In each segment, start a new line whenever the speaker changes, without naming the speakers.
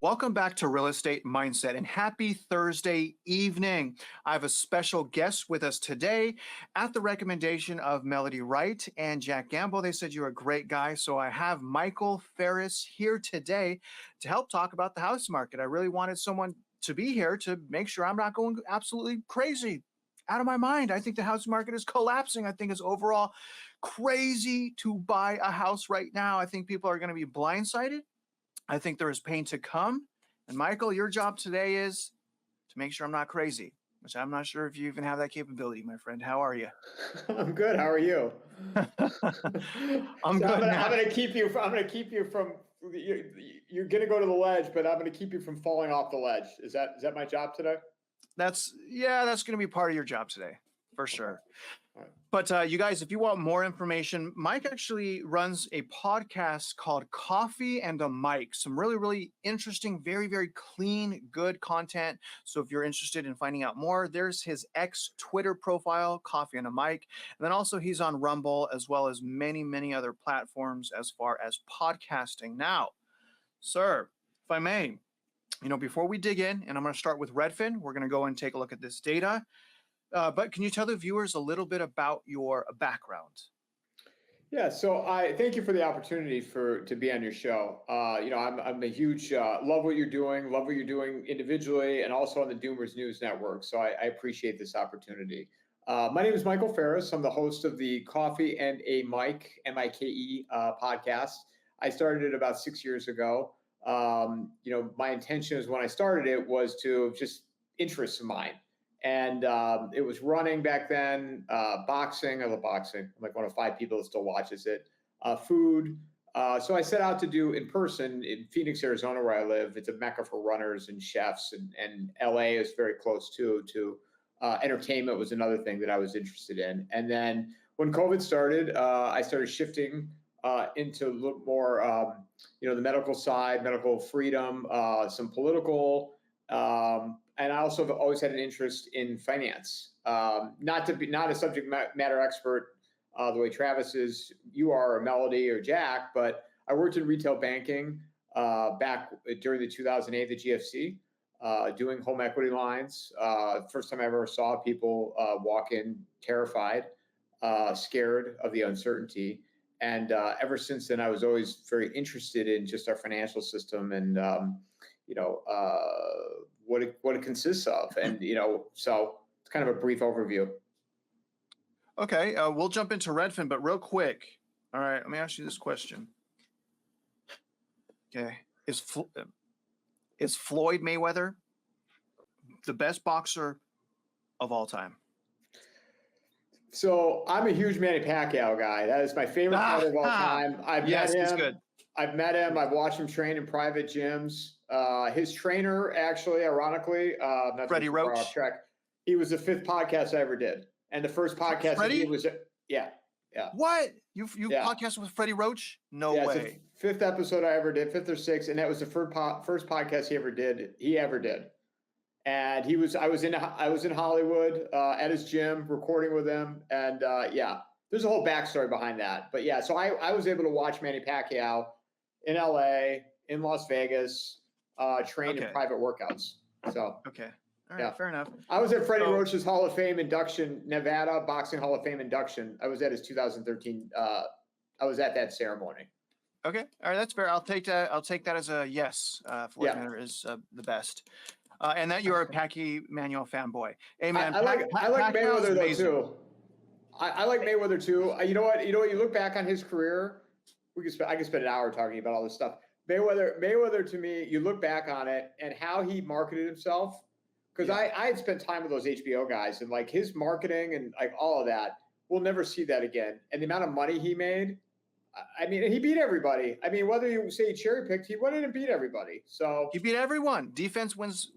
Welcome back to Real Estate Mindset and happy Thursday evening. I have a special guest with us today at the recommendation of Melody Wright and Jack Gamble. They said you're a great guy. So I have Michael Ferris here today to help talk about the house market. I really wanted someone to be here to make sure I'm not going absolutely crazy out of my mind. I think the house market is collapsing. I think it's overall crazy to buy a house right now. I think people are going to be blindsided. I think there is pain to come. And Michael, your job today is to make sure I'm not crazy, which I'm not sure if you even have that capability, my friend. How are you?
I'm good. How are you?
I'm good.
I'm going to keep you from. You're going to go to the ledge, but I'm going to keep you from falling off the ledge. Is that my job today?
That's going to be part of your job today, for sure. Right. But you guys, if you want more information, Mike actually runs a podcast called Coffee and a Mic. Some really, really interesting, very, very clean, good content. So if you're interested in finding out more, there's his Twitter profile, Coffee and a Mic. And then also he's on Rumble, as well as many, many other platforms as far as podcasting. Now, sir, if I may, before we dig in, and I'm going to start with Redfin, we're going to go and take a look at this data. But can you tell the viewers a little bit about your background?
Yeah, so I thank you for the opportunity to be on your show. I'm a huge love what you're doing individually and also on the Doomers News Network. So I appreciate this opportunity. My name is Michael Ferris. I'm the host of the Coffee and a Mic, MIKE podcast. I started it about 6 years ago. My intention is when I started it was to just interests of mine. And it was running back then, boxing. I love boxing. I'm like one of 5 people that still watches it. Food. So I set out to do in person in Phoenix, Arizona, where I live. It's a mecca for runners and chefs, and LA is very close too. Entertainment was another thing that I was interested in. And then when COVID started, I started shifting into a little more, the medical side, medical freedom, some political. And I also have always had an interest in finance. Not a subject matter expert the way Travis is, you are, or Melody, or Jack, but I worked in retail banking back during the 2008, the GFC, doing home equity lines. First time I ever saw people walk in terrified, scared of the uncertainty. And ever since then, I was always very interested in just our financial system and what it consists of. And, so it's kind of a brief overview.
Okay. We'll jump into Redfin, but real quick. All right. Let me ask you this question. Okay. Is Floyd Mayweather the best boxer of all time?
So I'm a huge Manny Pacquiao guy. That is my favorite fighter of all time. I've met him. He's good. I've met him. I've watched him train in private gyms. His trainer, actually, ironically,
Freddie Roach.
He was the 5th podcast I ever did, and the first podcast I did was yeah.
What you podcasted with Freddie Roach? No way.
It's the 5th episode I ever did, 5th or 6th, and that was the first podcast he ever did. And I was in Hollywood at his gym recording with him, and there's a whole backstory behind that. But yeah, so I was able to watch Manny Pacquiao in LA, in Las Vegas, train in private workouts. So
okay, all right, fair enough.
I was at Freddie Roach's Hall of Fame induction, Nevada Boxing Hall of Fame induction. I was at his 2013. I was at that ceremony.
Okay, all right, that's fair. I'll take that as a yes. Floyd Mayweather is the best. And that you're a Pacquiao fanboy. Hey man,
I like Mayweather though too. I like Mayweather too. You know what? You look back on his career. I could spend an hour talking about all this stuff. Mayweather to me, you look back on it and how he marketed himself. Because I had spent time with those HBO guys and like his marketing and like all of that. We'll never see that again. And the amount of money he made. I mean, he beat everybody. I mean, whether you say he cherry picked, he went in and beat everybody. So
he beat everyone. Defense wins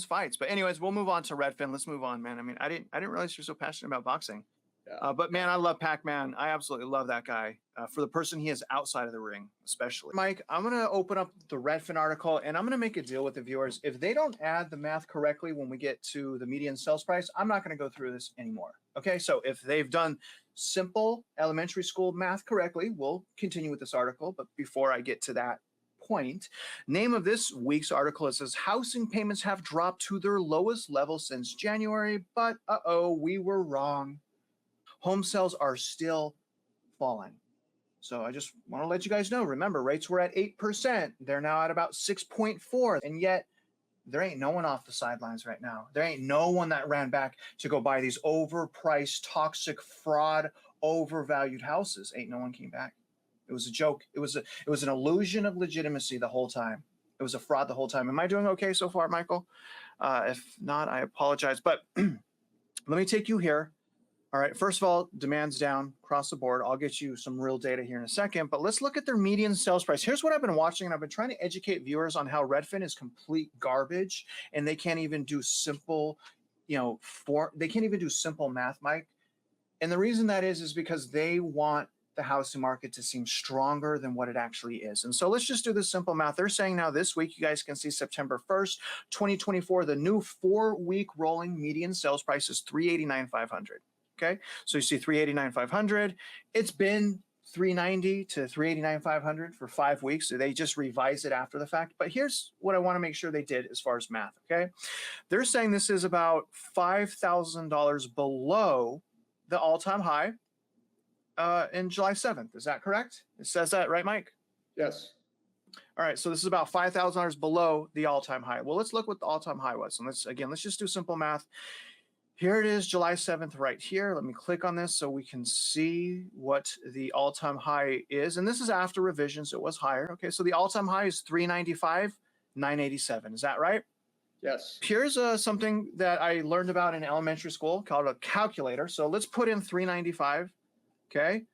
fights. But anyways, we'll move on to Redfin. Let's move on, man. I mean, I didn't realize you're so passionate about boxing. Yeah. But man, I love Pac-Man. I absolutely love that guy. For the person he is outside of the ring, especially. Mike, I'm going to open up the Redfin article and I'm going to make a deal with the viewers. If they don't add the math correctly when we get to the median sales price, I'm not going to go through this anymore. Okay, so if they've done simple elementary school math correctly, we'll continue with this article. But before I get to that point. Name of this week's article, it says housing payments have dropped to their lowest level since January, but we were wrong. Home sales are still falling. So I just want to let you guys know, remember, rates were at 8%. They're now at about 6.4. And yet there ain't no one off the sidelines right now. There ain't no one that ran back to go buy these overpriced, toxic, fraud, overvalued houses. Ain't no one came back. It was a joke. It was an illusion of legitimacy the whole time. It was a fraud the whole time. Am I doing okay so far, Michael? If not, I apologize. But let me take you here. All right, first of all, demand's down across the board. I'll get you some real data here in a second, but let's look at their median sales price. Here's what I've been watching, and I've been trying to educate viewers on how Redfin is complete garbage, and they can't even do simple, they can't even do simple math, Mike. And the reason that is because they want the housing market to seem stronger than what it actually is. And so let's just do this simple math. They're saying now this week, you guys can see September 1st, 2024, the new 4-week rolling median sales price is $389,500. Okay, so you see 389,500. It's been 390 to 389,500 for 5 weeks. So they just revised it after the fact. But here's what I want to make sure they did as far as math. Okay, they're saying this is about $5,000 below the all-time high in July 7th. Is that correct? It says that, right, Mike?
Yes.
All right, so this is about $5,000 below the all-time high. Well, let's look what the all-time high was. And let's just do simple math. Here it is, July 7th, right here. Let me click on this so we can see what the all-time high is. And this is after revision, so it was higher. Okay, so the all-time high is 395,987. Is that right?
Yes.
Here's something that I learned about in elementary school called a calculator. So let's put in 395, okay?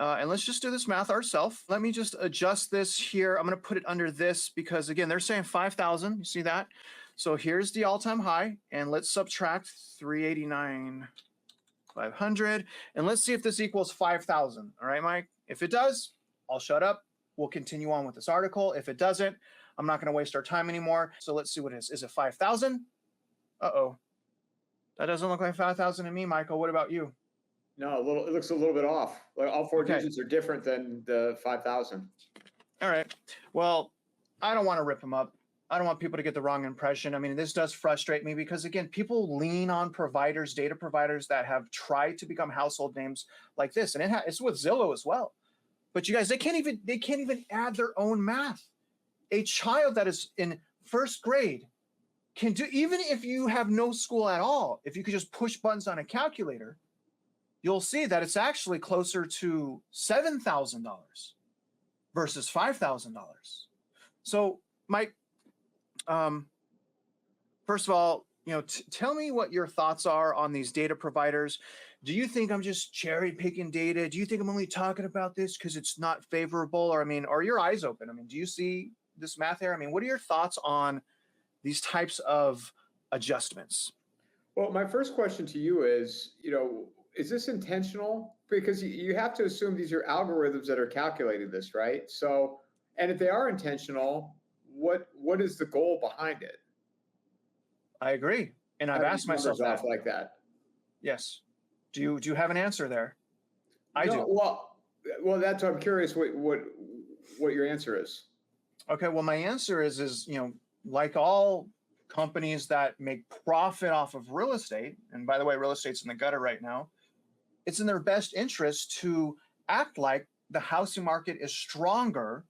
And let's just do this math ourselves. Let me just adjust this here. I'm going to put it under this because, again, they're saying 5,000. You see that? So here's the all-time high, and let's subtract 389,500, and let's see if this equals 5,000. All right, Mike? If it does, I'll shut up. We'll continue on with this article. If it doesn't, I'm not going to waste our time anymore. So let's see what it is. Is it 5,000? Uh-oh. That doesn't look like 5,000 to me, Michael. What about you?
No, it looks a little bit off. Like all four digits are different than the 5,000.
All right. Well, I don't want to rip them up. I don't want people to get the wrong impression. I mean, this does frustrate me because, again, people lean on providers, data providers that have tried to become household names like this, and it's with Zillow as well. But you guys, they can't even add their own math. A child that is in first grade can do, even if you have no school at all, if you could just push buttons on a calculator, you'll see that it's actually closer to $7,000 versus $5,000. So, Mike, first of all, tell me what your thoughts are on these data providers. Do you think I'm just cherry picking data? Do you think I'm only talking about this because it's not favorable? Or, I mean, are your eyes open? I mean, do you see this math here? I mean, what are your thoughts on these types of adjustments?
Well, my first question to you is, is this intentional? Because you have to assume these are algorithms that are calculating this, right? So, and if they are intentional, what is the goal behind it?
I agree, and I've asked myself that.
Like that.
Yes. Do you have an answer there? I do.
Well, that's I'm curious what your answer is.
Okay. Well, my answer is like all companies that make profit off of real estate, and by the way, real estate's in the gutter right now. It's in their best interest to act like the housing market is stronger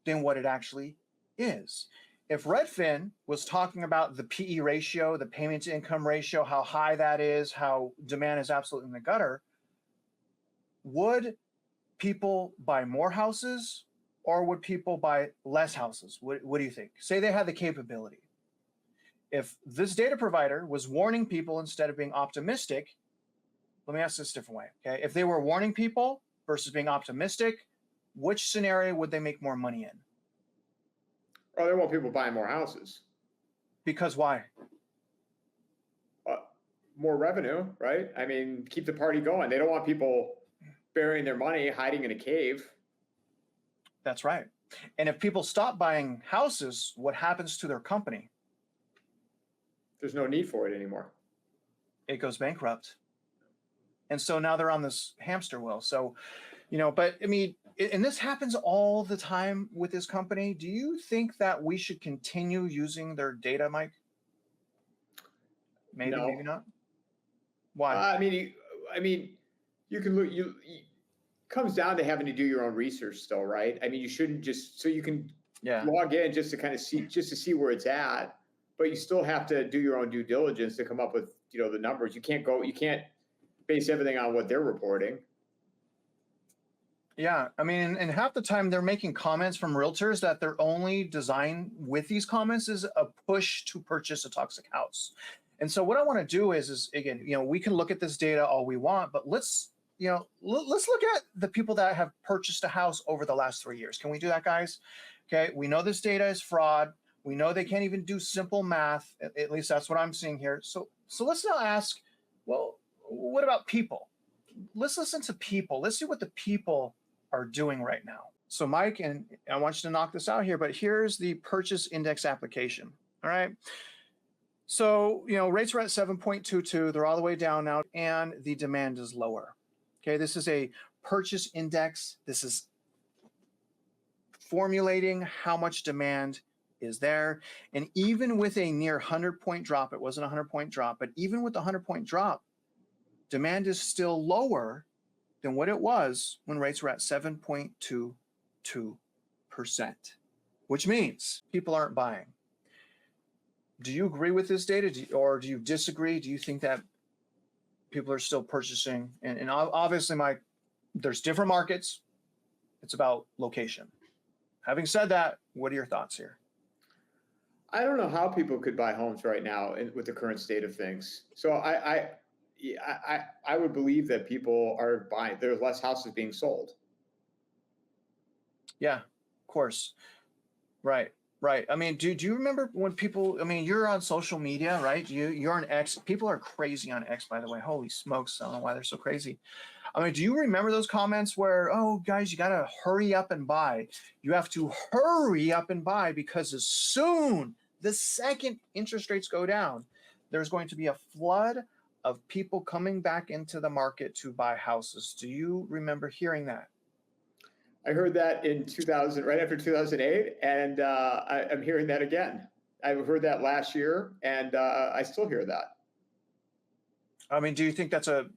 than what it actually is. If Redfin was talking about the PE ratio, the payment to income ratio, how high that is, how demand is absolutely in the gutter, would people buy more houses or would people buy less houses? What do you think? Say they had the capability. If this data provider was warning people instead of being optimistic, let me ask this a different way. Okay, if they were warning people versus being optimistic, which scenario would they make more money in?
Oh, they want people buying more houses.
Because why?
More revenue, right? I mean, keep the party going. They don't want people burying their money, hiding in a cave.
That's right. And if people stop buying houses, what happens to their company?
There's no need for it anymore.
It goes bankrupt. And so now they're on this hamster wheel. So, but I mean, and this happens all the time with this company. Do you think that we should continue using their data, Mike? Maybe, maybe
No.
not. Why?
I mean, you can look. Comes down to having to do your own research still, right? I mean, you shouldn't just so you can
Yeah.
log in just to kind of see just to see where it's at, but you still have to do your own due diligence to come up with the numbers. You can't base everything on what they're reporting.
Yeah, I mean, and half the time they're making comments from realtors that their only design with these comments is a push to purchase a toxic house. And so what I want to do is again, we can look at this data all we want, but let's look at the people that have purchased a house over the last 3 years. Can we do that, guys? Okay, we know this data is fraud. We know they can't even do simple math. At least that's what I'm seeing here. So let's now ask, well, what about people? Let's listen to people. Let's see what the people are doing right now. So Mike, and I want you to knock this out here, but here's the purchase index application. All right. So, rates are at 7.22. They're all the way down now, and the demand is lower. Okay. This is a purchase index. This is formulating how much demand is there. And even with a near 100-point drop, it wasn't a 100-point drop, but even with the 100-point drop, demand is still lower than what it was when rates were at 7.22%, which means people aren't buying. Do you agree with this data, or do you disagree? Do you think that people are still purchasing? And obviously, Mike, there's different markets. It's about location. Having said that, what are your thoughts here?
I don't know how people could buy homes right now with the current state of things. So I would believe that people are buying. There's less houses being sold.
Yeah, of course. Right. I mean, do you remember when people? I mean, you're on social media, right? You're on X. People are crazy on X, by the way. Holy smokes! I don't know why they're so crazy. I mean, do you remember those comments where, oh, guys, you got to hurry up and buy. You have to hurry up and buy because as soon the second interest rates go down, there's going to be a flood of people coming back into the market to buy houses. Do you remember hearing that?
I heard that in 2000, right after 2008, and I'm hearing that again. I heard that last year, and I still hear that.
I mean, do you think that's do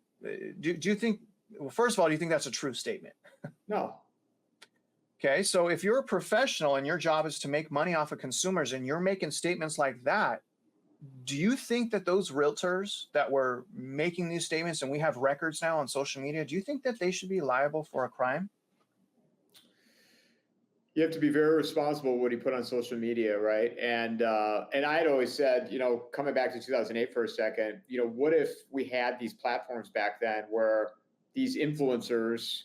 you think, well, first of all, do you think that's a true statement?
No.
Okay, so if you're a professional and your job is to make money off of consumers and you're making statements like that, do you think that those realtors that were making these statements, and we have records now on social media, do you think that they should be liable for a crime?
You have to be very responsible with what you put on social media, right? And I had always said, coming back to 2008 for a second, what if we had these platforms back then where these influencers,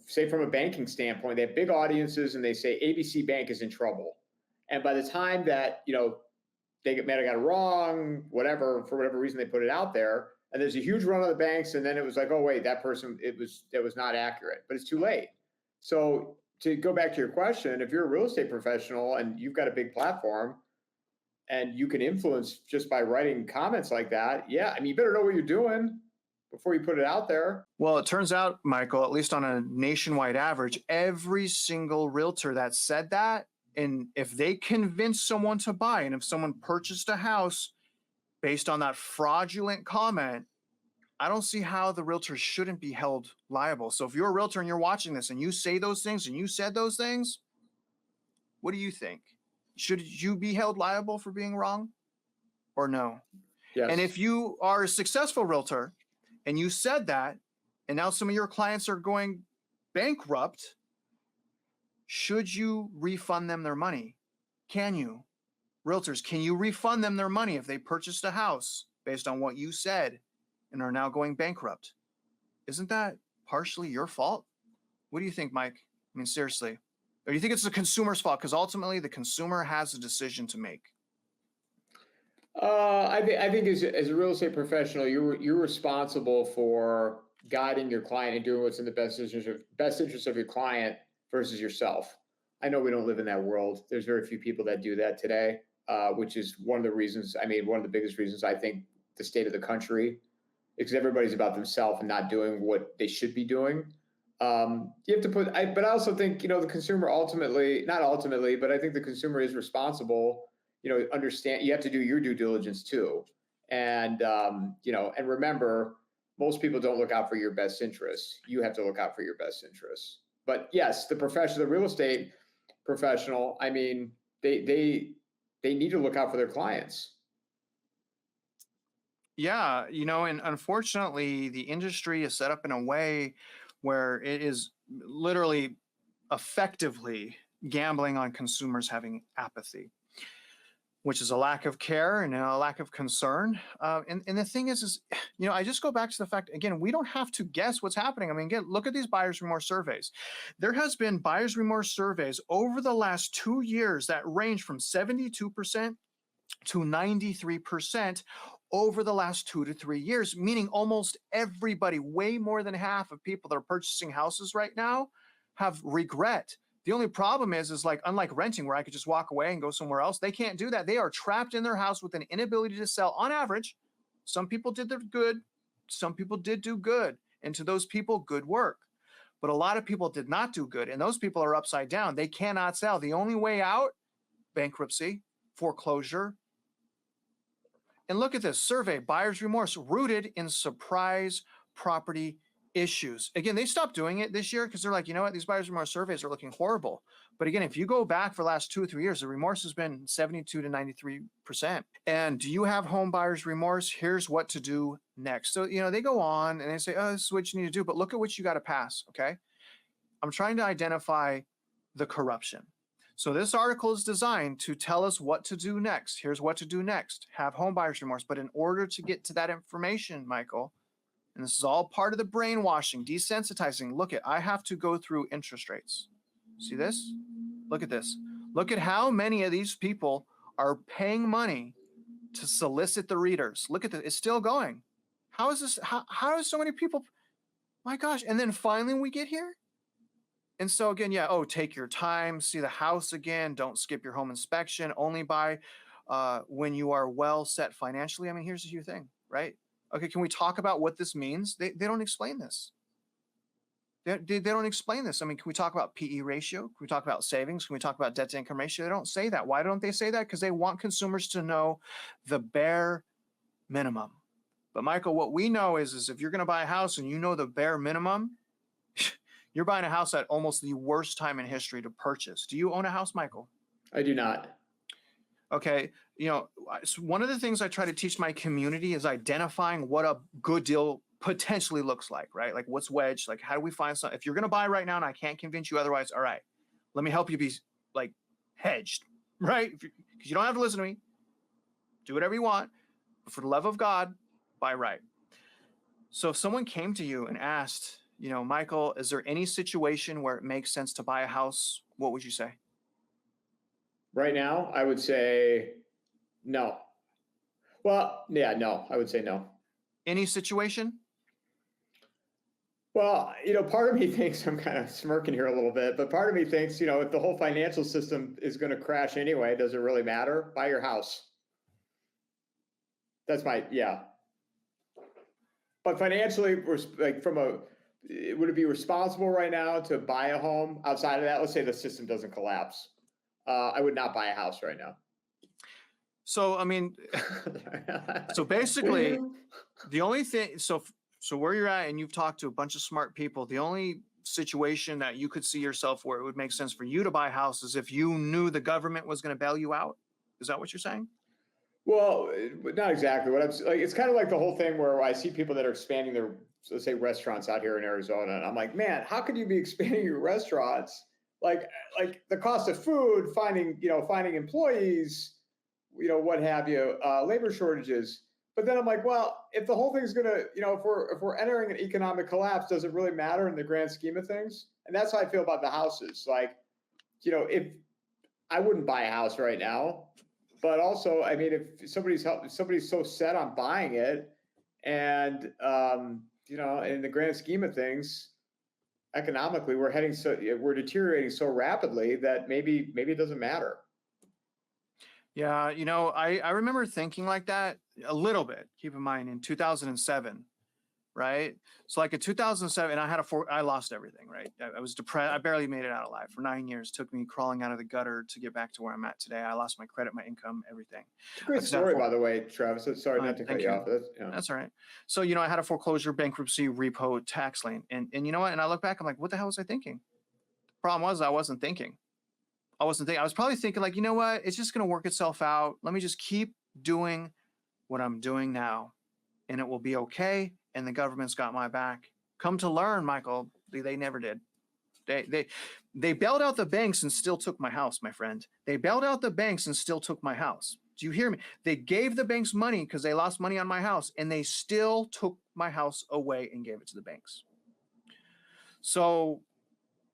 say from a banking standpoint, they have big audiences and they say ABC Bank is in trouble, and by the time that they might have got it wrong, whatever, for whatever reason they put it out there, and there's a huge run on the banks, and then it was like, oh wait, that was not accurate, but it's too late. So to go back to your question, if you're a real estate professional and you've got a big platform and you can influence just by writing comments like that, yeah, I mean, you better know what you're doing before you put it out there.
Well, it turns out, Michael, at least on a nationwide average, every single realtor that said that, and if they convince someone to buy, and if someone purchased a house based on that fraudulent comment, I don't see how the realtor shouldn't be held liable. So if you're a realtor and you're watching this and you say those things and you said those things, what do you think? Should you be held liable for being wrong or no?
Yes.
And if you are a successful realtor and you said that, and now some of your clients are going bankrupt, should you refund them their money? Can you? Realtors, can you refund them their money if they purchased a house based on what you said and are now going bankrupt? Isn't that partially your fault? What do you think, Mike? I mean, seriously. Or do you think it's the consumer's fault? Because ultimately the consumer has a decision to make.
I think as a real estate professional, you're responsible for guiding your client and doing what's in the best interest of your client versus yourself. I know we don't live in that world. There's very few people that do that today, which is one of the reasons. I mean, one of the biggest reasons I think the state of the country, because everybody's about themselves and not doing what they should be doing. You have to but I also think, the consumer ultimately, not ultimately, but I think the consumer is responsible, understand you have to do your due diligence too. And remember, most people don't look out for your best interests. You have to look out for your best interests. But yes, the real estate professional, I mean, they need to look out for their clients.
Yeah, and unfortunately, the industry is set up in a way where it is literally effectively gambling on consumers having apathy, which is a lack of care and a lack of concern. And the thing is, I just go back to the fact, again, we don't have to guess what's happening. I mean, again, look at these buyer's remorse surveys. There has been buyer's remorse surveys over the last 2 years that range from 72% to 93% over the last 2 to 3 years, meaning almost everybody, way more than half of people that are purchasing houses right now have regret. The only problem is like, unlike renting where I could just walk away and go somewhere else, they can't do that. They are trapped in their house with an inability to sell on average. Some people did their good. Some people did do good. And to those people, good work. But a lot of people did not do good. And those people are upside down. They cannot sell. The only way out, bankruptcy, foreclosure. And look at this survey, buyer's remorse rooted in surprise property issues. Again, they stopped doing it this year because they're like, you know what, these buyer's remorse surveys are looking horrible. But again, if you go back for the last 2 or 3 years, the remorse has been 72 to 93%. And do you have home buyer's remorse? Here's what to do next. So, they go on and they say, oh, this is what you need to do, but look at what you got to pass, okay? I'm trying to identify the corruption. So this article is designed to tell us what to do next. Here's what to do next. Have home buyer's remorse. But in order to get to that information, Michael, and this is all part of the brainwashing, desensitizing. Look I have to go through interest rates. See this? Look at this. Look at how many of these people are paying money to solicit the readers. Look at this. It's still going. How is this? How is so many people? My gosh. And then finally we get here. And so again, take your time, see the house again, don't skip your home inspection, only buy when you are well set financially. I mean, here's the huge thing, right? Okay, can we talk about what this means? They don't explain this. They don't explain this. I mean, can we talk about PE ratio? Can we talk about savings? Can we talk about debt to income ratio? They don't say that. Why don't they say that? Because they want consumers to know the bare minimum. But Michael, what we know is if you're going to buy a house and you know the bare minimum, you're buying a house at almost the worst time in history to purchase. Do you own a house, Michael?
I do not.
Okay. One of the things I try to teach my community is identifying what a good deal potentially looks like, right? Like what's wedged? Like how do we find something? If you're going to buy right now and I can't convince you otherwise, all right, let me help you be like hedged, right? Because you don't have to listen to me. Do whatever you want. But for the love of God, buy right. So if someone came to you and asked, Michael, is there any situation where it makes sense to buy a house? What would you say?
Right now, I would say no. Well, yeah, no, I would say no.
Any situation?
Well, part of me thinks, I'm kind of smirking here a little bit, but part of me thinks, if the whole financial system is going to crash anyway, does it really matter? Buy your house. That's yeah. But financially, like would it be responsible right now to buy a home outside of that? Let's say the system doesn't collapse. I would not buy a house right now.
So, I mean, so basically the only thing, so where you're at and you've talked to a bunch of smart people, the only situation that you could see yourself where it would make sense for you to buy a house is if you knew the government was going to bail you out. Is that what you're saying?
Well, not exactly. What I'm like, it's kind of like the whole thing where I see people that are expanding their, let's say, restaurants out here in Arizona, and I'm like, man, how could you be expanding your restaurants? Like the cost of food, finding employees, what have you, labor shortages. But then I'm like, well, if the whole thing's gonna, if we're entering an economic collapse, does it really matter in the grand scheme of things? And that's how I feel about the houses. Like, if I wouldn't buy a house right now. But also, I mean, if somebody's so set on buying it, and in the grand scheme of things, economically, we're deteriorating so rapidly that maybe it doesn't matter.
Yeah, I remember thinking like that a little bit. Keep in mind, in 2007, right? So like in 2007, I lost everything, right? I was depressed. I barely made it out alive for 9 years. It took me crawling out of the gutter to get back to where I'm at today. I lost my credit, my income, everything.
It's a great story, by the way, Travis. Sorry not to cut
Thank
you
you.
off.
That's all right. So, I had a foreclosure, bankruptcy, repo, tax lien. And you know what? And I look back, I'm like, what the hell was I thinking? The problem was I wasn't thinking. I was probably thinking like, you know what? It's just going to work itself out. Let me just keep doing what I'm doing now and it will be okay. And the government's got my back. Come to learn, Michael, they never did. They bailed out the banks and still took my house, my friend. They bailed out the banks and still took my house. Do you hear me? They gave the banks money because they lost money on my house and they still took my house away and gave it to the banks. So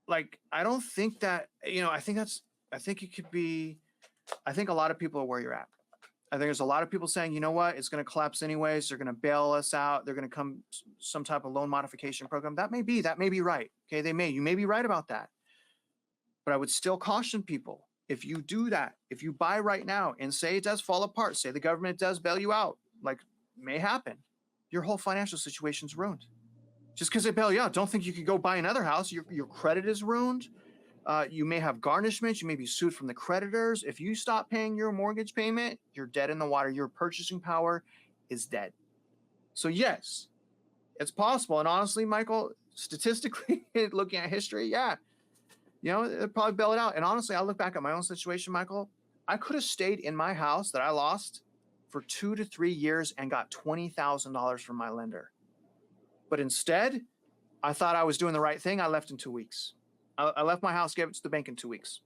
like, I don't think that, I think it could be, I think a lot of people are where you're at. I think there's a lot of people saying, you know what, it's going to collapse anyways. They're going to bail us out. They're going to come some type of loan modification program. That may be right. Okay. You may be right about that. But I would still caution people, if you do that, if you buy right now and say it does fall apart, say the government does bail you out, like may happen, your whole financial situation's ruined. Just because they bail you out, don't think you could go buy another house. Your credit is ruined. You may have garnishments. You may be sued from the creditors. If you stop paying your mortgage payment, you're dead in the water. Your purchasing power is dead. So yes, it's possible. And honestly, Michael, statistically, looking at history, yeah, it'd probably bail it out. And honestly, I look back at my own situation, Michael. I could have stayed in my house that I lost for 2 to 3 years and got $20,000 from my lender. But instead, I thought I was doing the right thing. I left in 2 weeks. I left my house, gave it to the bank in 2 weeks.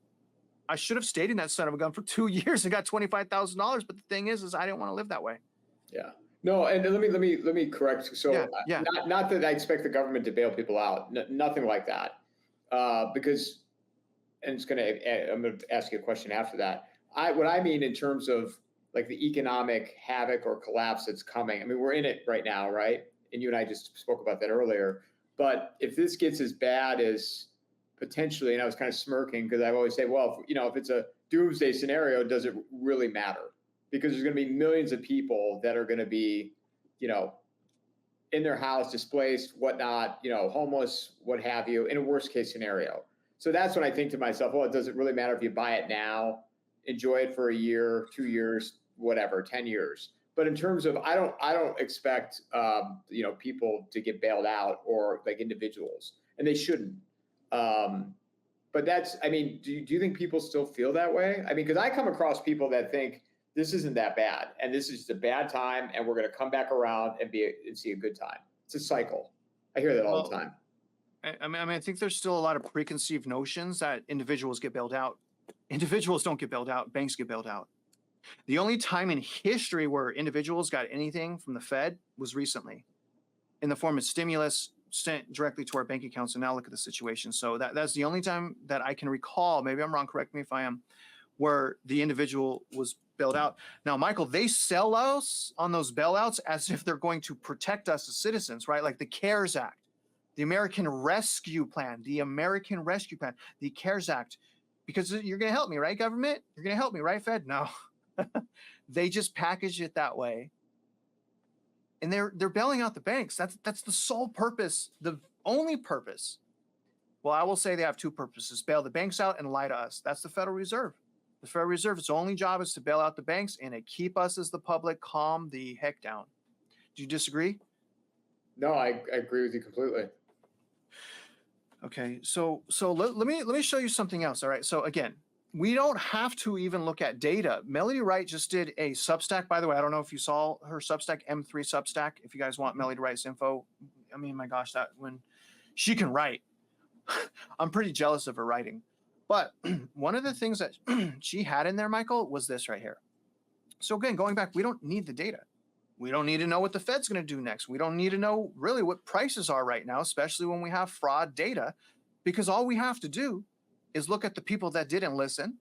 I should have stayed in that son of a gun for 2 years and got $25,000. But the thing is I didn't want to live that way.
Yeah. No, and let me correct. So
yeah.
Not that I expect the government to bail people out. Nothing like that. Because, and I'm going to ask you a question after that. What I mean in terms of like the economic havoc or collapse that's coming. I mean, we're in it right now, right? And you and I just spoke about that earlier. But if this gets as bad as potentially, and I was kind of smirking because I always say, well, if it's a doomsday scenario, does it really matter? Because there's going to be millions of people that are going to be, in their house, displaced, whatnot, homeless, what have you, in a worst case scenario. So that's when I think to myself, well, does it really matter if you buy it now, enjoy it for a year, 2 years, whatever, 10 years. But in terms of, I don't expect, people to get bailed out or like individuals, and they shouldn't. But do you think people still feel that way? I mean, because I come across people that think this isn't that bad, and this is just a bad time, and we're going to come back around and see a good time. It's a cycle. I hear that all the time.
I think there's still a lot of preconceived notions that individuals get bailed out. Individuals don't get bailed out. Banks get bailed out. The only time in history where individuals got anything from the Fed was recently in the form of stimulus sent directly to our bank accounts. And now look at the situation. So that's the only time that I can recall, maybe I'm wrong, correct me if I am, where the individual was bailed out. Now, Michael, they sell us on those bailouts as if they're going to protect us as citizens, right? Like the CARES Act, the American Rescue Plan, the CARES Act, because you're going to help me, right, government? You're going to help me, right, Fed? No. They just package it that way. And they're bailing out the banks. That's the sole purpose, the only purpose. Well, I will say they have two purposes: bail the banks out and lie to us. That's the Federal Reserve. The Federal Reserve, its only job is to bail out the banks and to keep us as the public calm the heck down. Do you disagree?
No, I agree with you completely.
Okay, so let me show you something else. All right. So again, we don't have to even look at data. Melody Wright just did a Substack, by the way. I don't know if you saw her Substack, M3 Substack. If you guys want Melody Wright's info, I mean, my gosh, that when she can write, I'm pretty jealous of her writing. But one of the things that she had in there, Michael, was this right here. So again, going back, we don't need the data. We don't need to know what the Fed's going to do next. We don't need to know really what prices are right now, especially when we have fraud data, because all we have to do is look at the people that didn't listen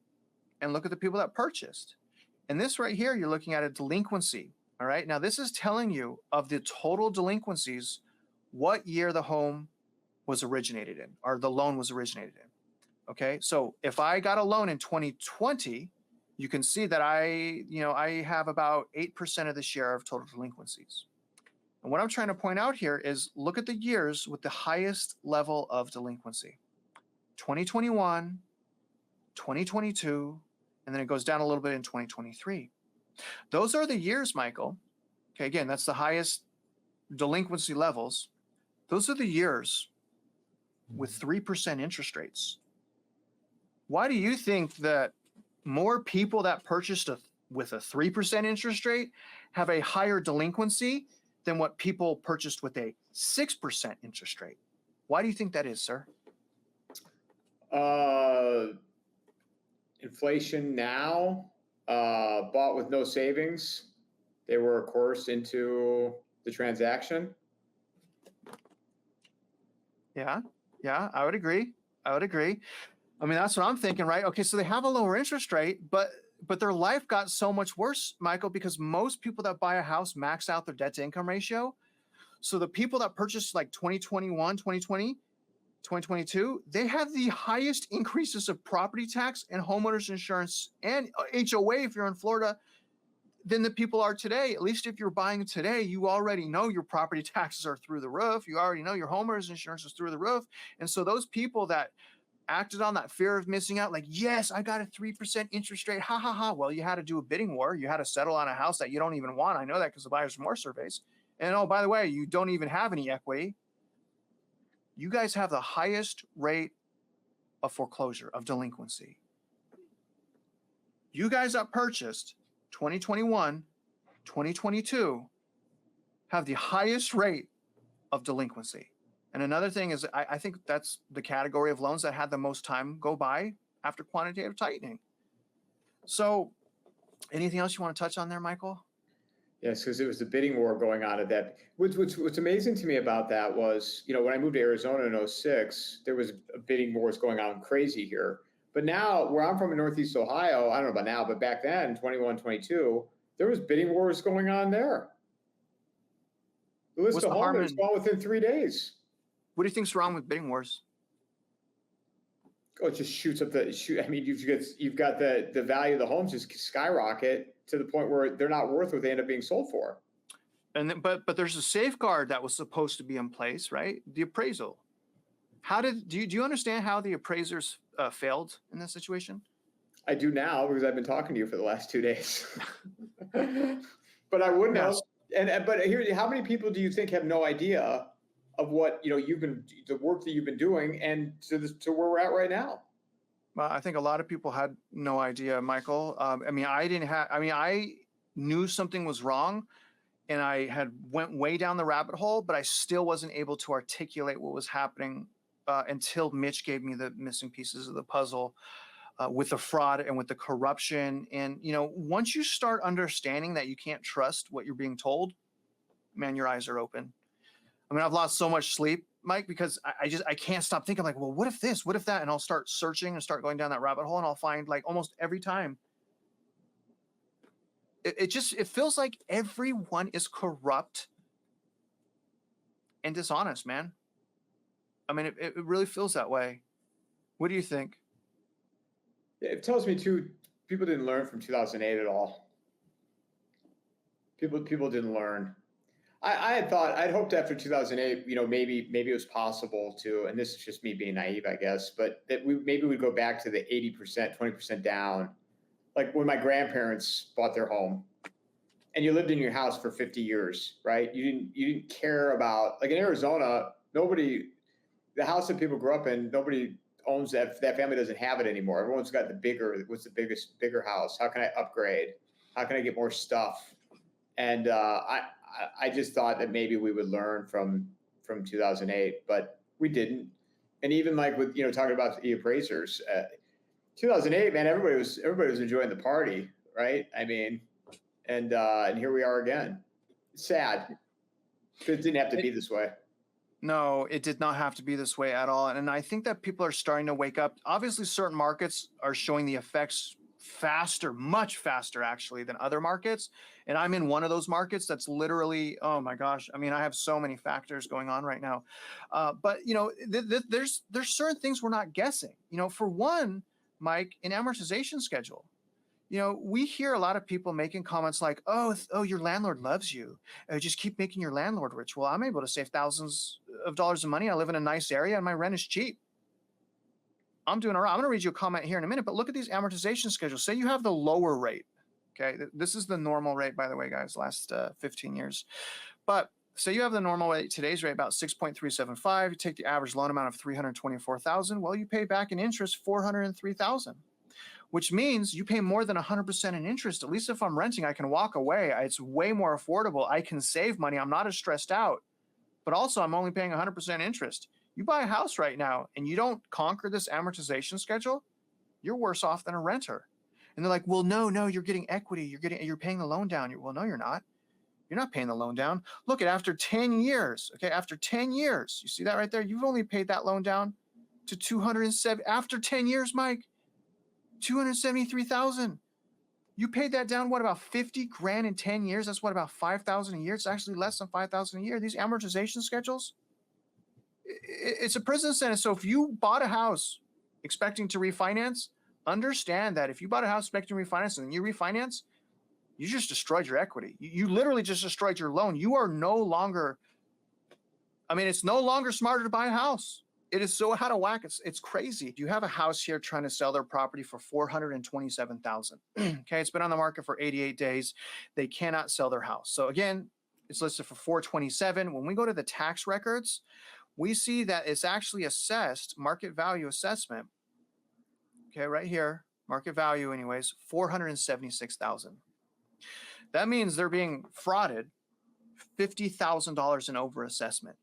and look at the people that purchased. And this right here, you're looking at a delinquency. All right. Now, this is telling you of the total delinquencies, what year the home was originated in, or the loan was originated in. Okay. So if I got a loan in 2020, you can see that I have about 8% of the share of total delinquencies. And what I'm trying to point out here is look at the years with the highest level of delinquency. 2021, 2022, and then it goes down a little bit in 2023. Those are the years, Michael. Okay, again, that's the highest delinquency levels. Those are the years with 3% interest rates. Why do you think that more people that purchased with a 3% interest rate have a higher delinquency than what people purchased with a 6% interest rate? Why do you think that is, sir?
Inflation now, bought with no savings. They were coerced into the transaction.
Yeah, I would agree. I mean, that's what I'm thinking, right? Okay, so they have a lower interest rate, but their life got so much worse, Michael, because most people that buy a house max out their debt to income ratio. So the people that purchased like 2021, 2020, 2022, they have the highest increases of property tax and homeowners insurance and HOA if you're in Florida than the people are today. At least if you're buying today, you already know your property taxes are through the roof. You already know your homeowners insurance is through the roof. And so those people that acted on that fear of missing out, like, yes, I got a 3% interest rate, ha ha ha. Well, you had to do a bidding war. You had to settle on a house that you don't even want. I know that because the buyer's remorse surveys. And oh, by the way, you don't even have any equity. You guys have the highest rate of foreclosure, of delinquency. You guys that purchased 2021, 2022 have the highest rate of delinquency. And another thing is, I think that's the category of loans that had the most time go by after quantitative tightening. So anything else you want to touch on there, Michael?
Yes, because it was the bidding war going on at that. What's amazing to me about that was, when I moved to Arizona in 2006, there was bidding wars going on crazy here. But now, where I'm from in Northeast Ohio, I don't know about now, but back then, 21, 22, there was bidding wars going on there. The list of homes was gone within 3 days.
What do you think's wrong with bidding wars?
Oh, it just shoots up I mean, you've got the value of the homes just skyrocket to the point where they're not worth what they end up being sold for.
And then, but there's a safeguard that was supposed to be in place, right? The appraisal. Do you understand how the appraisers failed in this situation?
I do now because I've been talking to you for the last 2 days. But I wouldn't have. But here, how many people do you think have no idea of what the work that you've been doing and to where we're at right now?
Well, I think a lot of people had no idea, Michael. I knew something was wrong, and I had went way down the rabbit hole, but I still wasn't able to articulate what was happening until Mitch gave me the missing pieces of the puzzle with the fraud and with the corruption. And once you start understanding that you can't trust what you're being told, man, your eyes are open. I mean, I've lost so much sleep, Mike, because I can't stop thinking like, well, what if this, what if that? And I'll start searching and start going down that rabbit hole, and I'll find like almost every time. It feels like everyone is corrupt and dishonest, man. I mean, it really feels that way. What do you think?
It tells me too, people didn't learn from 2008 at all. People didn't learn. I'd hoped after 2008, maybe it was possible to, and this is just me being naive, I guess, but that we'd go back to the 80%, 20% down, like when my grandparents bought their home, and you lived in your house for 50 years, right? You didn't care about, like in Arizona, the house that people grew up in, nobody owns that family doesn't have it anymore. Everyone's got what's the bigger house? How can I upgrade? How can I get more stuff? And I just thought that maybe we would learn from 2008, but we didn't. And even like with talking about the appraisers, 2008, man, everybody was enjoying the party, right? I mean, and here we are again. It's sad. It didn't have to be this way.
No, it did not have to be this way at all. And I think that people are starting to wake up. Obviously, certain markets are showing the effects faster, much faster actually than other markets. And I'm in one of those markets that's literally, oh my gosh. I mean, I have so many factors going on right now. But there's certain things we're not guessing. For one, Mike, an amortization schedule. We hear a lot of people making comments like, oh, your landlord loves you. Just keep making your landlord rich. Well, I'm able to save thousands of dollars of money. I live in a nice area and my rent is cheap. I'm doing all right. I'm going to read you a comment here in a minute, but look at these amortization schedules. Say you have the lower rate. Okay. This is the normal rate, by the way, guys, last 15 years. But say you have the normal rate, today's rate about 6.375. You take the average loan amount of 324,000. Well, you pay back in interest 403,000, which means you pay more than 100% in interest. At least if I'm renting, I can walk away. It's way more affordable. I can save money. I'm not as stressed out, but also I'm only paying 100% interest. You buy a house right now and you don't conquer this amortization schedule, you're worse off than a renter. And they're like, well, no, you're getting equity. You're paying the loan down. Well, no, you're not. You're not paying the loan down. Look at after 10 years. Okay. After 10 years, you see that right there? You've only paid that loan down to 207 after 10 years, Mike, 273,000. You paid that down, what, about 50 grand in 10 years? That's what, about 5,000 a year? It's actually less than 5,000 a year. These amortization schedules, it's a prison sentence. So if you bought a house expecting to refinance, understand that if you bought a house expecting to refinance and then you refinance, you just destroyed your equity. You literally just destroyed your loan. You are no longer, it's no longer smarter to buy a house. It is so out of whack. It's crazy. You have a house here trying to sell their property for $427,000. Okay, it's been on the market for 88 days. They cannot sell their house. So again, it's listed for $427,000. When we go to the tax records, we see that it's actually assessed, market value assessment. Okay, right here, market value anyways, $476,000. That means they're being frauded $50,000 in overassessment.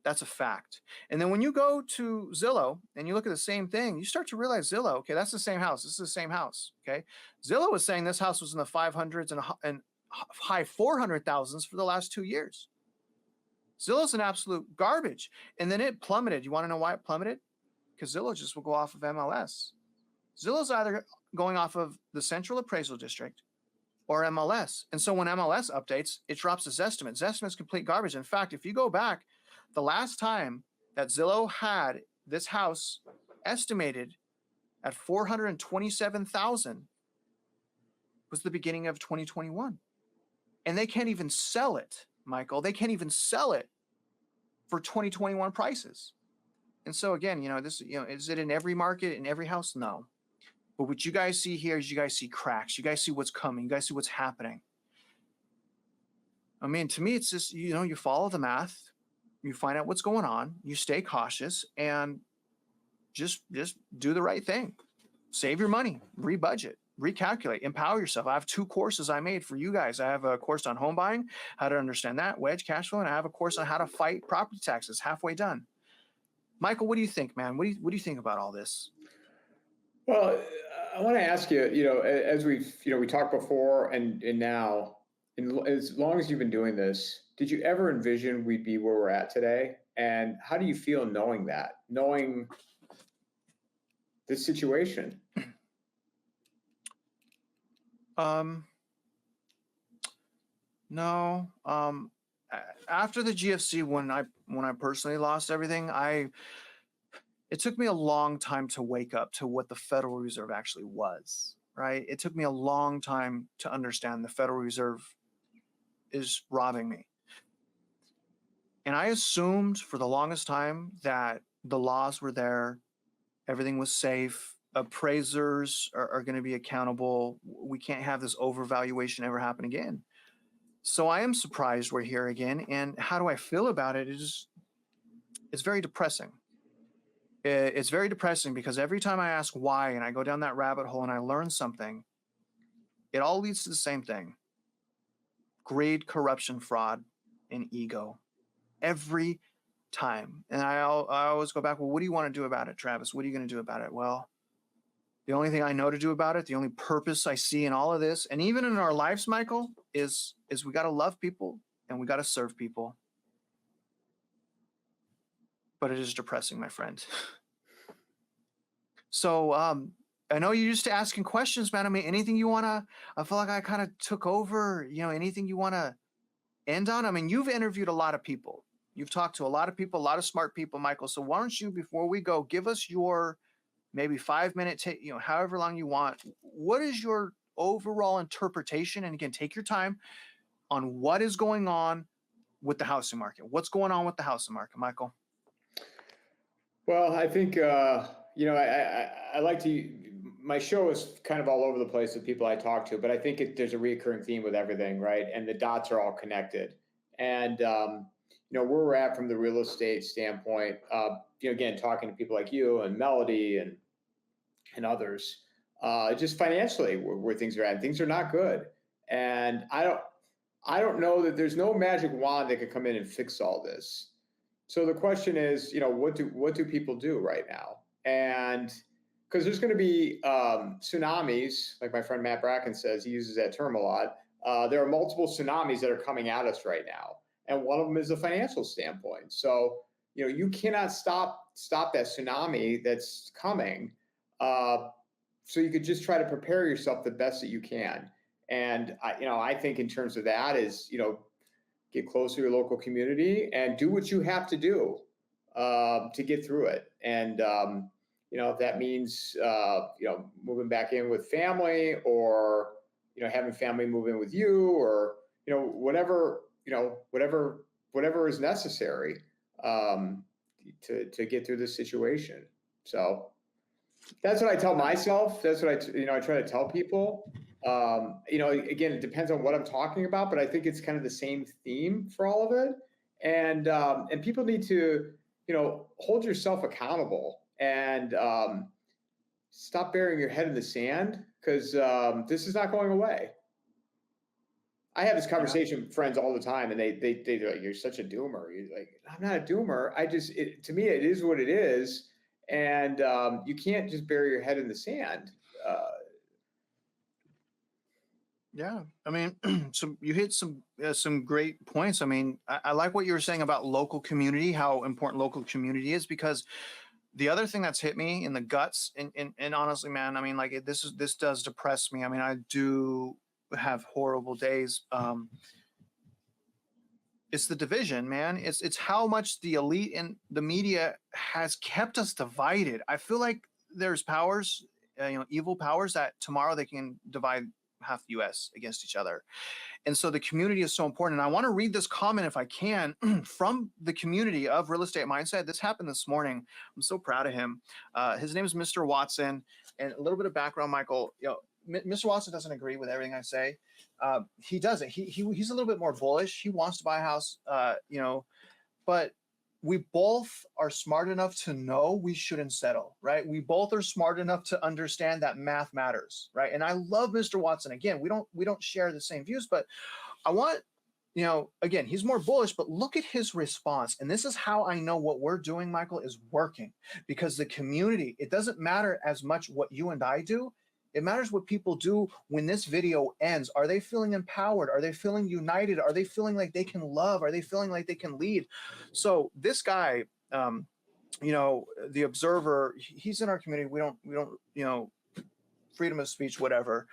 That's a fact. And then when you go to Zillow and you look at the same thing, you start to realize Zillow, okay, that's the same house. This is the same house, okay? Zillow was saying this house was in the 500s and high 400,000s for the last 2 years. Zillow's an absolute garbage. And then it plummeted. You want to know why it plummeted? Because Zillow just will go off of MLS. Zillow's either going off of the Central Appraisal District or MLS. And so when MLS updates, it drops its estimate. Its estimate's complete garbage. In fact, if you go back, the last time that Zillow had this house estimated at $427,000 was the beginning of 2021. And they can't even sell it, Michael. They can't even sell it for 2021 prices. And so again, is it in every market, in every house? No. But what you guys see here is you guys see cracks. You guys see what's coming. You guys see what's happening. To me, it's just, you follow the math. You find out what's going on, you stay cautious, and just do the right thing. Save your money, rebudget, recalculate, empower yourself. I have 2 courses I made for you guys. I have a course on home buying, how to understand that, wedge cash flow, and I have a course on how to fight property taxes, halfway done. Michael, what do you think, man? What do you think about all this?
Well, I want to ask you, as we talked before and now, as long as you've been doing this, did you ever envision we'd be where we're at today? And how do you feel knowing this situation?
No. After the GFC, when I personally lost everything, it took me a long time to wake up to what the Federal Reserve actually was, right? It took me a long time to understand the Federal Reserve is robbing me. And I assumed for the longest time that the laws were there, everything was safe, appraisers are going to be accountable. We can't have this overvaluation ever happen again. So I am surprised we're here again. And how do I feel about it? It's very depressing. It's very depressing because every time I ask why and I go down that rabbit hole and I learn something, it all leads to the same thing: greed, corruption, fraud, and ego. Every time. And I always go back, well, what do you want to do about it, Travis? What are you going to do about it? Well, the only thing I know to do about it, the only purpose I see in all of this, and even in our lives, Michael, is we got to love people and we got to serve people. But it is depressing, my friend. So I know you're used to asking questions, man. Anything you want to, I feel like I kind of took over, anything you want to end on? You've interviewed a lot of people. You've talked to a lot of people, a lot of smart people, Michael. So why don't you, before we go, give us your maybe 5-minute, however long you want. What is your overall interpretation, and again, take your time on what is going on with the housing market. What's going on with the housing market, Michael?
Well, I think I like to. My show is kind of all over the place with people I talk to, but I think there's a recurring theme with everything, right? And the dots are all connected. And where we're at from the real estate standpoint, again, talking to people like you and Melody and others, just financially where things are at. Things are not good, and I don't know that there's no magic wand that could come in and fix all this. So the question is, what do people do right now? And because there's going to be tsunamis, like my friend Matt Bracken says, he uses that term a lot. There are multiple tsunamis that are coming at us right now, and one of them is a financial standpoint. So you cannot stop that tsunami that's coming. So you could just try to prepare yourself the best that you can. And I think in terms of that is get close to your local community and do what you have to do to get through it. And if that means moving back in with family, or having family move in with you, or whatever is necessary to get through this situation. So that's what I tell myself. That's what I try to tell people. Again, it depends on what I'm talking about, but I think it's kind of the same theme for all of it. And people need to, hold yourself accountable and stop burying your head in the sand, because this is not going away. I have this conversation with friends all the time, and they're like, "You're such a doomer." You're like, "I'm not a doomer. To me, it is what it is." And you can't just bury your head in the sand.
Yeah, I mean, so you hit some great points. I mean, I like what you were saying about local community, how important local community is, because the other thing that's hit me in the guts, and honestly, man, I mean, like this does depress me. I mean, I do have horrible days. It's the division, man. It's how much the elite and the media has kept us divided. I feel like there's powers, evil powers, that tomorrow they can divide half the U.S. against each other. And so the community is so important. And I want to read this comment, if I can, from the community of Real Estate Mindset. This happened this morning. I'm so proud of him. His name is Mr. Watson. And a little bit of background, Michael. Mr. Watson doesn't agree with everything I say. He doesn't. He's a little bit more bullish. He wants to buy a house, but we both are smart enough to know we shouldn't settle, right? We both are smart enough to understand that math matters, right? And I love Mr. Watson. Again, we don't share the same views, but I want, again, he's more bullish, but look at his response. And this is how I know what we're doing, Michael, is working, because the community, it doesn't matter as much what you and I do. It matters what people do when this video ends. Are they feeling empowered? Are they feeling united? Are they feeling like they can love? Are they feeling like they can lead? So this guy, the observer, he's in our community. We don't, freedom of speech, whatever,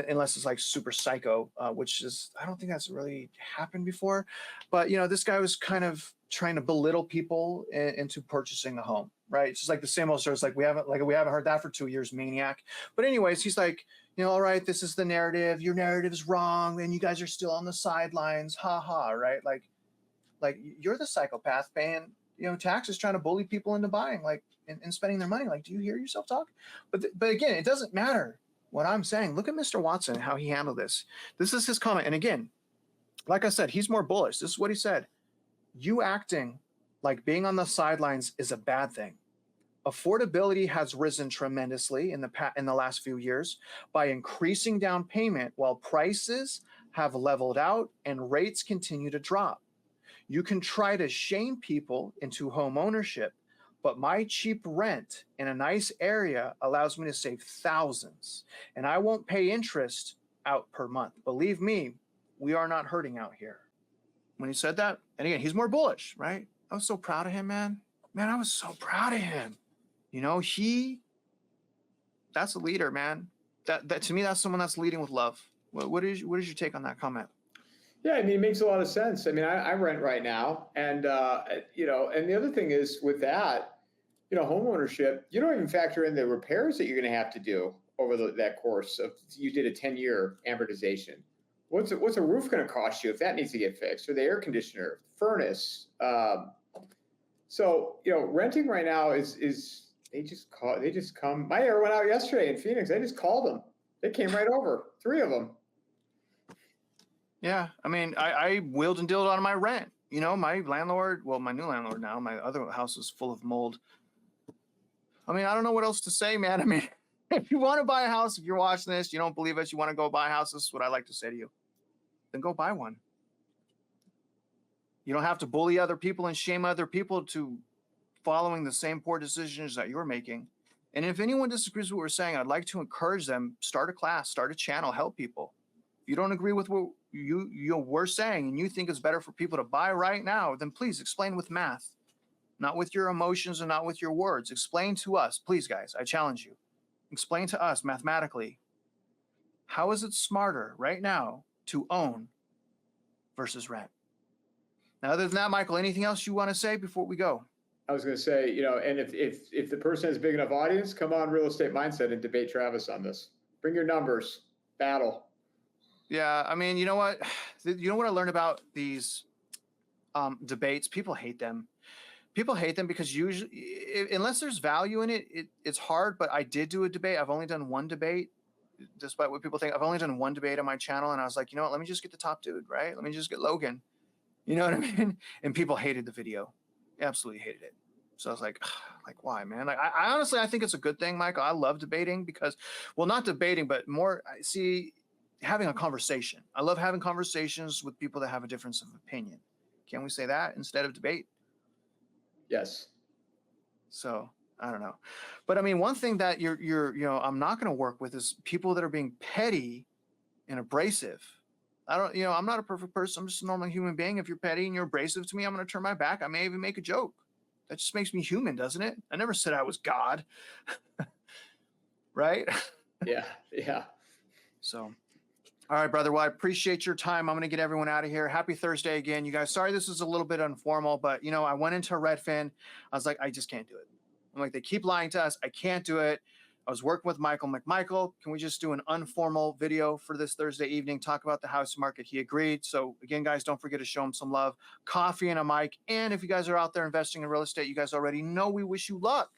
unless it's like super psycho, which is, I don't think that's really happened before. But, this guy was kind of trying to belittle people into purchasing a home, right? It's just like the same old story. It's like we haven't heard that for 2 years, maniac. But anyways, he's like, all right, this is the narrative. Your narrative is wrong, and you guys are still on the sidelines. Ha ha, right? Like you're the psychopath paying, taxes, trying to bully people into buying, like, and spending their money. Like, do you hear yourself talk? But again, it doesn't matter what I'm saying. Look at Mr. Watson, how he handled this. This is his comment. And again, like I said, he's more bullish. This is what he said. You acting like being on the sidelines is a bad thing. Affordability has risen tremendously in the last few years by increasing down payment, while prices have leveled out and rates continue to drop. You can try to shame people into home ownership, but my cheap rent in a nice area allows me to save thousands, and I won't pay interest out per month. Believe me, we are not hurting out here. When he said that, and again, he's more bullish, right? I was so proud of him, man. Man, I was so proud of him. That's a leader, man. That to me, that's someone that's leading with love. What is your take on that comment?
Yeah, I mean, it makes a lot of sense. I mean, I rent right now, and and the other thing is with that, home ownership, you don't even factor in the repairs that you're going to have to do over that course of you did a 10-year amortization. What's a roof going to cost you if that needs to get fixed, or the air conditioner, furnace? So renting right now is they just come. My air went out yesterday in Phoenix. I just called them. They came right over. 3 of them.
Yeah, I mean, I wheeled and dealed on my rent. My landlord, well, my new landlord now, my other house is full of mold. I mean, I don't know what else to say, man. I mean, if you want to buy a house, if you're watching this, you don't believe us, you want to go buy a house, this is what I like to say to you. Then go buy one. You don't have to bully other people and shame other people to following the same poor decisions that you're making. And if anyone disagrees with what we're saying, I'd like to encourage them, start a class, start a channel, help people. If you don't agree with what we're saying and you think it's better for people to buy right now, then please explain with math, not with your emotions and not with your words. Explain to us, please, guys, I challenge you. Explain to us mathematically, how is it smarter right now to own versus rent? Now, other than that, Michael, anything else you want to say before we go?
I was going to say, and if the person has a big enough audience, come on Real Estate Mindset and debate Travis on this. Bring your numbers, battle.
Yeah, I mean, you know what? You know what I learned about these debates? People hate them. People hate them because usually, unless there's value in it, it's hard. But I did do a debate. I've only done one debate, despite what people think. I've only done one debate on my channel, and I was like, you know what? Let me just get the top dude, right? Let me just get Logan. You know what I mean? And people hated the video. Absolutely hated it. So I was like, why, man? Like, I honestly, I think it's a good thing, Michael. I love debating because, well, not debating, but more, I see having a conversation. I love having conversations with people that have a difference of opinion. Can we say that instead of debate?
Yes.
So I don't know. But I mean, one thing that I'm not going to work with is people that are being petty and abrasive. I'm not a perfect person. I'm just a normal human being. If you're petty and you're abrasive to me, I'm going to turn my back. I may even make a joke. That just makes me human, doesn't it? I never said I was God. Right?
Yeah. Yeah.
So, all right, brother. Well, I appreciate your time. I'm going to get everyone out of here. Happy Thursday again, you guys. Sorry, this is a little bit informal, but I went into Redfin. I was like, I just can't do it. I'm like, they keep lying to us. I can't do it. I was working with Michael. I'm like, Michael, can we just do an informal video for this Thursday evening? Talk about the house market. He agreed. So again, guys, don't forget to show him some love, coffee and a mic. And if you guys are out there investing in real estate, you guys already know we wish you luck.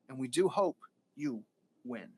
And we do hope you win.